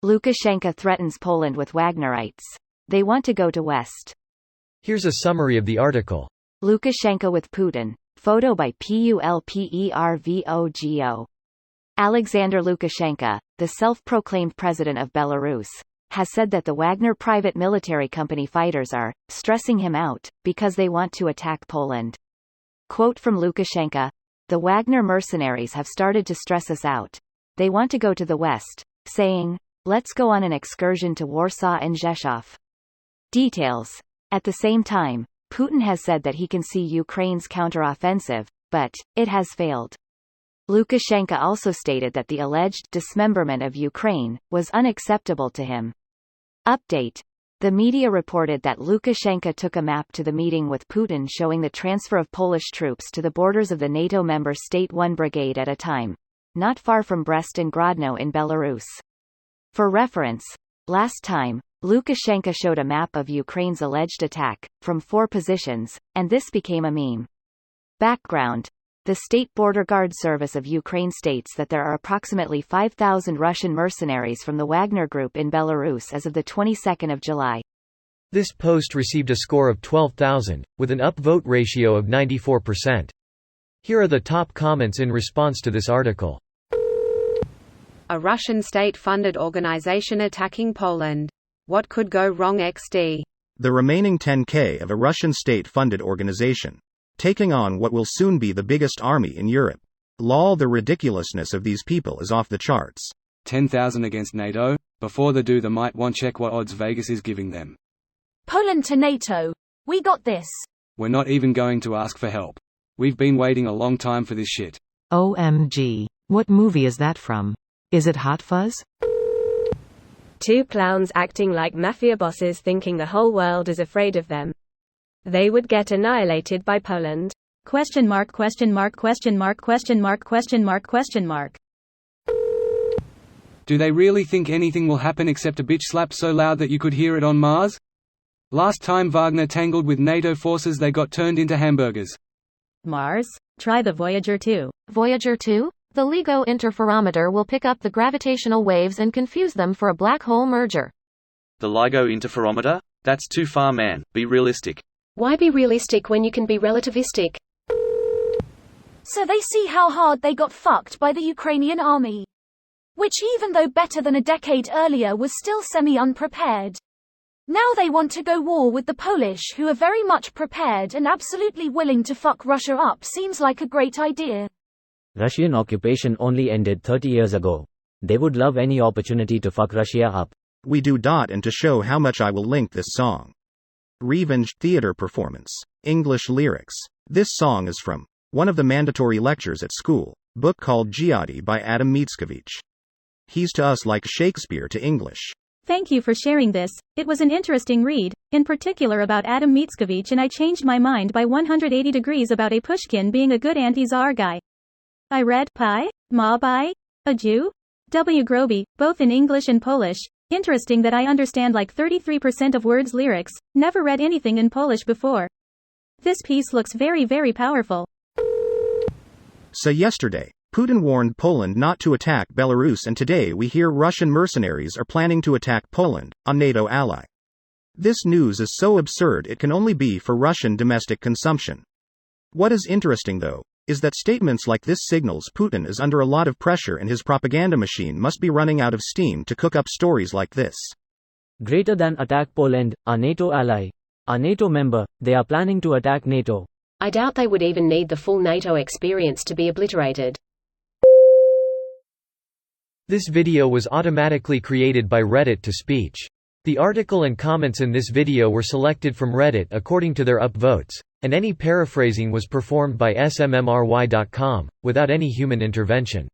Lukashenko threatens Poland with Wagnerites. They want to go to West. Here's a summary of the article. Lukashenko with Putin. Photo by Pulpervogo. Alexander Lukashenko, the self-proclaimed president of Belarus, has said that the Wagner private military company fighters are stressing him out because they want to attack Poland. Quote from Lukashenko: "The Wagner mercenaries have started to stress us out. They want to go to the west, saying, 'Let's go on an excursion to Warsaw and Rzeszów.'" Details. At the same time, Putin has said that he can see Ukraine's counteroffensive, but it has failed. Lukashenko also stated that the alleged dismemberment of Ukraine was unacceptable to him. Update. The media reported that Lukashenko took a map to the meeting with Putin showing the transfer of Polish troops to the borders of the NATO member state one brigade at a time, not far from Brest and Grodno in Belarus. For reference, last time, Lukashenko showed a map of Ukraine's alleged attack, from 4 positions, and this became a meme. Background. The State Border Guard Service of Ukraine states that there are approximately 5,000 Russian mercenaries from the Wagner Group in Belarus as of the 22nd of July. This post received a score of 12,000, with an upvote ratio of 94%. Here are the top comments in response to this article. A Russian state-funded organization attacking Poland. What could go wrong XD? The remaining 10K of a Russian state-funded organization, taking on what will soon be the biggest army in Europe. Lol, the ridiculousness of these people is off the charts. 10,000 against NATO? Before they do, they might want to check what odds Vegas is giving them. Poland to NATO. We got this. We're not even going to ask for help. We've been waiting a long time for this shit. OMG. What movie is that from? Is it Hot Fuzz? 2 clowns acting like mafia bosses thinking the whole world is afraid of them. They would get annihilated by Poland. Question mark, question mark, question mark, question mark, question mark, question mark. Do they really think anything will happen except a bitch slap so loud that you could hear it on Mars? Last time Wagner tangled with NATO forces, they got turned into hamburgers. Mars? Try the Voyager 2. Voyager 2? The LIGO interferometer will pick up the gravitational waves and confuse them for a black hole merger. The LIGO interferometer? That's too far, man. Be realistic. Why be realistic when you can be relativistic? So they see how hard they got fucked by the Ukrainian army, which even though better than a decade earlier was still semi-unprepared. Now they want to go war with the Polish, who are very much prepared and absolutely willing to fuck Russia up. Seems like a great idea. Russian occupation only ended 30 years ago. They would love any opportunity to fuck Russia up. We do. And to show how much I will link this song. Revenge theater performance. English lyrics. This song is from one of the mandatory lectures at school, book called Giadi by Adam Mickiewicz. He's to us like Shakespeare to English. Thank you for sharing this. It was an interesting read, in particular about Adam Mickiewicz, and I changed my mind by 180 degrees about a Pushkin being a good anti-Tsar guy. I read Pi, Ma Bai, a Jew, W. Groby, both in English and Polish. Interesting that I understand like 33% of words lyrics, never read anything in Polish before. This piece looks very, very powerful. So yesterday, Putin warned Poland not to attack Belarus, and today we hear Russian mercenaries are planning to attack Poland, a NATO ally. This news is so absurd it can only be for Russian domestic consumption. What is interesting though, is that statements like this signals Putin is under a lot of pressure and his propaganda machine must be running out of steam to cook up stories like this. Greater than attack Poland, a NATO ally. A NATO member, they are planning to attack NATO. I doubt they would even need the full NATO experience to be obliterated. This video was automatically created by Reddit to speech. The article and comments in this video were selected from Reddit according to their upvotes, and any paraphrasing was performed by smmry.com, without any human intervention.